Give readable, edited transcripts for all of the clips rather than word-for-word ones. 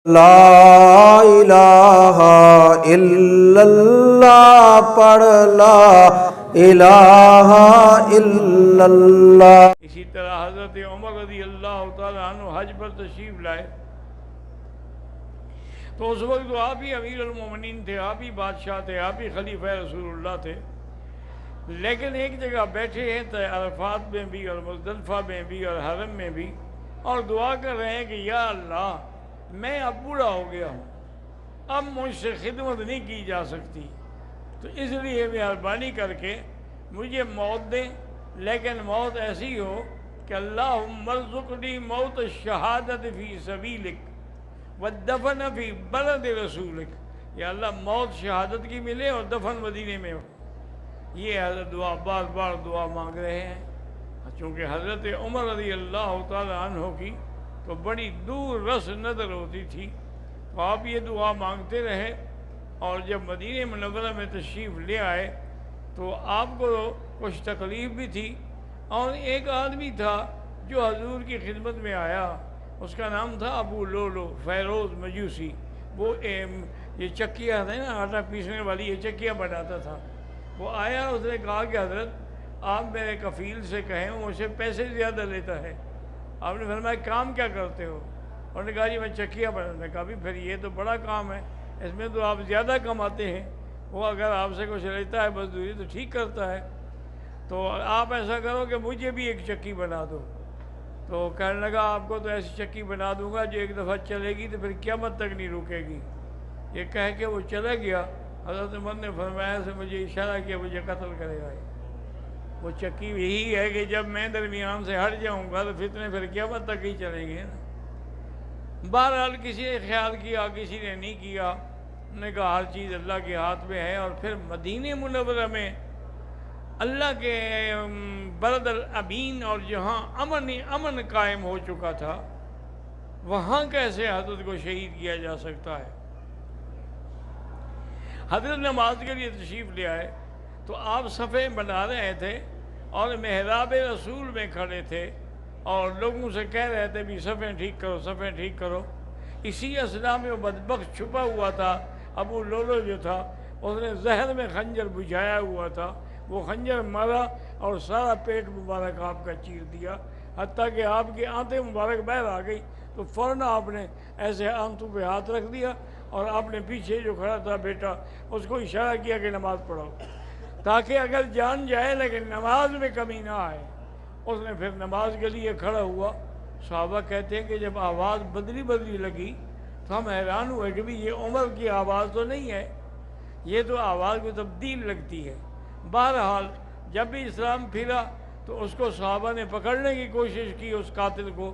لا الہ الا اللہ پڑھ لا الہ الا اللہ۔ اسی طرح حضرت عمر رضی اللہ تعالیٰ عنہ حج پر تشریف لائے تو اس وقت تو آپ ہی امیر المومنین تھے، آپ ہی بادشاہ تھے، آپ ہی خلیفہ رسول اللہ تھے، لیکن ایک جگہ بیٹھے ہیں تو عرفات میں بھی اور مزدلفہ میں بھی اور حرم میں بھی، اور دعا کر رہے ہیں کہ یا اللہ میں اب بوڑھا ہو گیا ہوں، اب مجھ سے خدمت نہیں کی جا سکتی، تو اس لیے مہربانی کر کے مجھے موت دیں، لیکن موت ایسی ہو کہ اللہم ارزقنی موت الشہادت فی سبیلک والدفن فی بلد رسولک، یا اللہ موت شہادت کی ملے اور دفن مدینے میں ہو۔ یہ حضرت دعا بار بار دعا مانگ رہے ہیں، چونکہ حضرت عمر رضی اللہ تعالی عنہ کی تو بڑی دور رس نظر ہوتی تھی، تو آپ یہ دعا مانگتے رہے، اور جب مدینہ منورہ میں تشریف لے آئے تو آپ کو کچھ تکلیف بھی تھی، اور ایک آدمی تھا جو حضور کی خدمت میں آیا، اس کا نام تھا ابو لولو فیروز مجوسی، وہ یہ چکیاں تھے نا آٹا پیسنے والی، یہ چکیاں بناتا تھا، وہ آیا، اس نے کہا کہ حضرت آپ میرے کفیل سے کہیں وہ مجھ سے پیسے زیادہ لیتا ہے۔ آپ نے فرمایا کام کیا کرتے ہو؟ انہوں نے کہا جی میں چکیاں بناتا۔ کہا بھی پھر یہ تو بڑا کام ہے، اس میں تو آپ زیادہ کماتے ہیں، وہ اگر آپ سے کچھ لیتا ہے مزدوری تو ٹھیک کرتا ہے، تو آپ ایسا کرو کہ مجھے بھی ایک چکی بنا دو۔ تو کہنے لگا آپ کو تو ایسی چکی بنا دوں گا جو ایک دفعہ چلے گی تو پھر قیامت تک نہیں رکے گی۔ یہ کہہ کے وہ چلا گیا۔ حضرت عمر نے فرمایا سے مجھے اشارہ کیا مجھے قتل کرے گا۔ وہ چکی یہی ہے کہ جب میں درمیان سے ہٹ جاؤں گا تو فتنے پھر قیامت تک ہی چلیں گے نا۔ بہرحال کسی نے خیال کیا، کسی نے نہیں کیا، انہوں نے کہا ہر چیز اللہ کے ہاتھ میں ہے۔ اور پھر مدینہ منورہ میں اللہ کے بلد الامین اور جہاں امن قائم ہو چکا تھا، وہاں کیسے حضرت کو شہید کیا جا سکتا ہے؟ حضرت نماز کے لیے تشریف لے آئے تو آپ صفیں بنا رہے تھے اور محراب رسول میں کھڑے تھے، اور لوگوں سے کہہ رہے تھے بھی صفیں ٹھیک کرو، صفیں ٹھیک کرو۔ اسی اثنا میں وہ بدبخت چھپا ہوا تھا، ابو لولو جو تھا، اس نے زہر میں خنجر بجھایا ہوا تھا، وہ خنجر مارا اور سارا پیٹ مبارک آپ کا چیر دیا، حتیٰ کہ آپ کی آنتیں مبارک باہر آ گئی، تو فوراً آپ نے ایسے آنتوں پہ ہاتھ رکھ دیا، اور آپ نے پیچھے جو کھڑا تھا بیٹا اس کو اشارہ کیا کہ نماز پڑھو، تاکہ اگر جان جائے لیکن نماز میں کمی نہ آئے۔ اس نے پھر نماز کے لیے کھڑا ہوا۔ صحابہ کہتے ہیں کہ جب آواز بدلی لگی تو ہم حیران ہوئے کہ بھی یہ عمر کی آواز تو نہیں ہے، یہ تو آواز میں تبدیل لگتی ہے۔ بہرحال جب بھی اسلام پھرا تو اس کو صحابہ نے پکڑنے کی کوشش کی اس قاتل کو،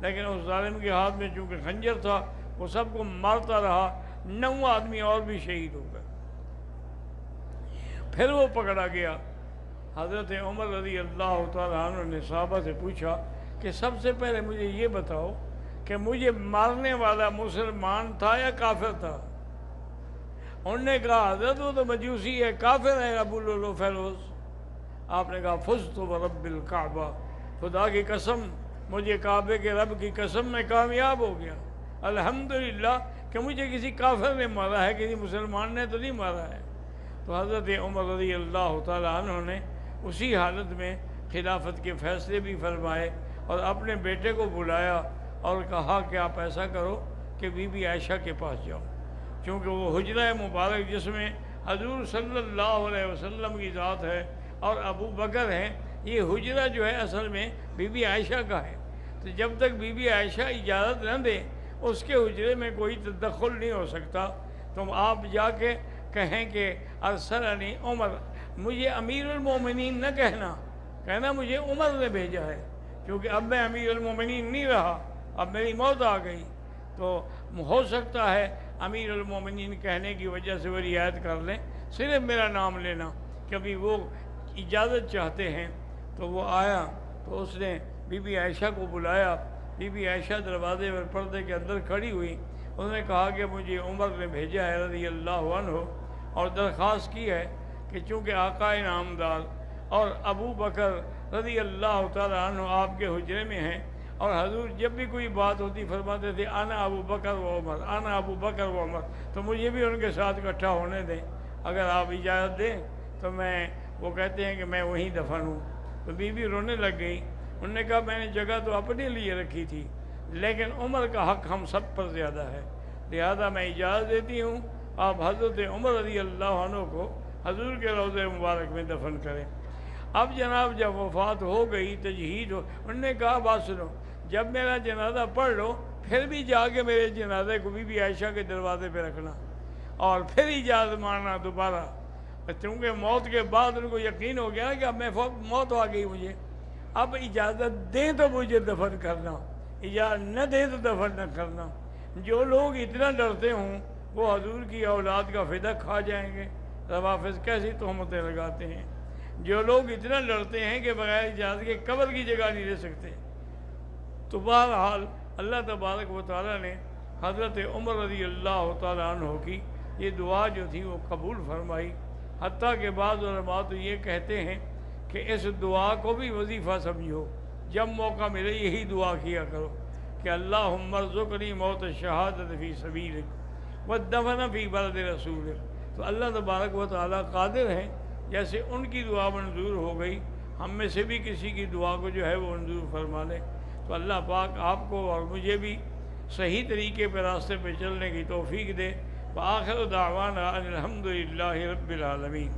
لیکن اس ظالم کے ہاتھ میں چونکہ خنجر تھا وہ سب کو مارتا رہا، 9 آدمی اور بھی شہید ہو گئے۔ پھر وہ پکڑا گیا۔ حضرت عمر رضی اللہ تعالیٰ عنہ نے صحابہ سے پوچھا کہ سب سے پہلے مجھے یہ بتاؤ کہ مجھے مارنے والا مسلمان تھا یا کافر تھا؟ انہوں نے کہا حضرت وہ تو مجوسی ہے، کافر ہے ابو لولو فیروز۔ آپ نے کہا فزت برب الکعبہ، خدا کی قسم، مجھے کعبے کے رب کی قسم میں کامیاب ہو گیا، الحمدللہ کہ مجھے کسی کافر نے مارا ہے، کسی مسلمان نے تو نہیں مارا ہے۔ تو حضرت عمر رضی اللہ تعالیٰ عنہ نے اسی حالت میں خلافت کے فیصلے بھی فرمائے، اور اپنے بیٹے کو بلایا اور کہا کہ آپ ایسا کرو کہ بی بی عائشہ کے پاس جاؤ، چونکہ وہ حجرہ مبارک جس میں حضور صلی اللہ علیہ وسلم کی ذات ہے اور ابو بکر ہیں، یہ حجرہ جو ہے اصل میں بی بی عائشہ کا ہے، تو جب تک بی بی عائشہ اجازت نہ دے اس کے حجرے میں کوئی تدخل نہیں ہو سکتا۔ تم آپ جا کے کہیں کہ ارسلنی عمر، مجھے امیر المومنین نہ کہنا مجھے عمر نے بھیجا ہے، کیونکہ اب میں امیر المومنین نہیں رہا، اب میری موت آ گئی، تو ہو سکتا ہے امیر المومنین کہنے کی وجہ سے وہ رعایت کر لیں، صرف میرا نام لینا، کبھی وہ اجازت چاہتے ہیں۔ تو وہ آیا تو اس نے بی بی عائشہ کو بلایا، بی بی عائشہ دروازے پر پردے کے اندر کھڑی ہوئی، اس نے کہا کہ مجھے عمر نے بھیجا ہے رضی اللہ عنہ، اور درخواست کی ہے کہ چونکہ آقا انعامدار اور ابو بکر رضی اللہ تعالیٰ عنہ آپ کے حجرے میں ہیں، اور حضور جب بھی کوئی بات ہوتی فرماتے تھے انا ابو بکر و عمر، انا ابو بکر و عمر، تو مجھے بھی ان کے ساتھ اکٹھا ہونے دیں، اگر آپ اجازت دیں تو میں، وہ کہتے ہیں کہ میں وہیں دفن ہوں۔ تو بی بی رونے لگ گئی، انہوں نے کہا میں نے جگہ تو اپنے لیے رکھی تھی، لیکن عمر کا حق ہم سب پر زیادہ ہے، لہذا میں اجازت دیتی ہوں آپ حضرت عمر رضی اللہ عنہ کو حضور کے روضہ مبارک میں دفن کریں۔ اب جناب جب وفات ہو گئی، تجہید ہو، انہوں نے کہا بات سنو، جب میرا جنازہ پڑھ لو پھر بھی جا کے میرے جنازے کو بی بی عائشہ کے دروازے پہ رکھنا، اور پھر اجازت ماننا دوبارہ، چونکہ موت کے بعد ان کو یقین ہو گیا کہ اب میں موت آ گئی مجھے، اب اجازت دیں تو مجھے دفن کرنا، اجازت نہ دیں تو دفن نہ کرنا۔ جو لوگ اتنا ڈرتے ہوں وہ حضور کی اولاد کا فدیہ کھا جائیں گے، روافظ کیسی تہمتیں لگاتے ہیں۔ جو لوگ اتنا ڈرتے ہیں کہ بغیر اجازت کے قبر کی جگہ نہیں لے سکتے۔ تو بہرحال اللہ تبارک و تعالیٰ نے حضرت عمر رضی اللہ تعالیٰ عنہ کی یہ دعا جو تھی وہ قبول فرمائی، حتیٰ کہ بعض علماء تو یہ کہتے ہیں کہ اس دعا کو بھی وظیفہ سمجھو، جب موقع ملے یہی دعا کیا کرو کہ اللہم ارزقنی موت الشہادت فی سبیلک والدفن فی بلد رسولک۔ تو اللہ تبارک و تعالیٰ قادر ہیں، جیسے ان کی دعا منظور ہو گئی، ہم میں سے بھی کسی کی دعا کو جو ہے وہ منظور فرما لے۔ تو اللہ پاک آپ کو اور مجھے بھی صحیح طریقے پہ راستے پہ چلنے کی توفیق دے۔ وآخر دعوانا ان الحمد للہ رب العالمین۔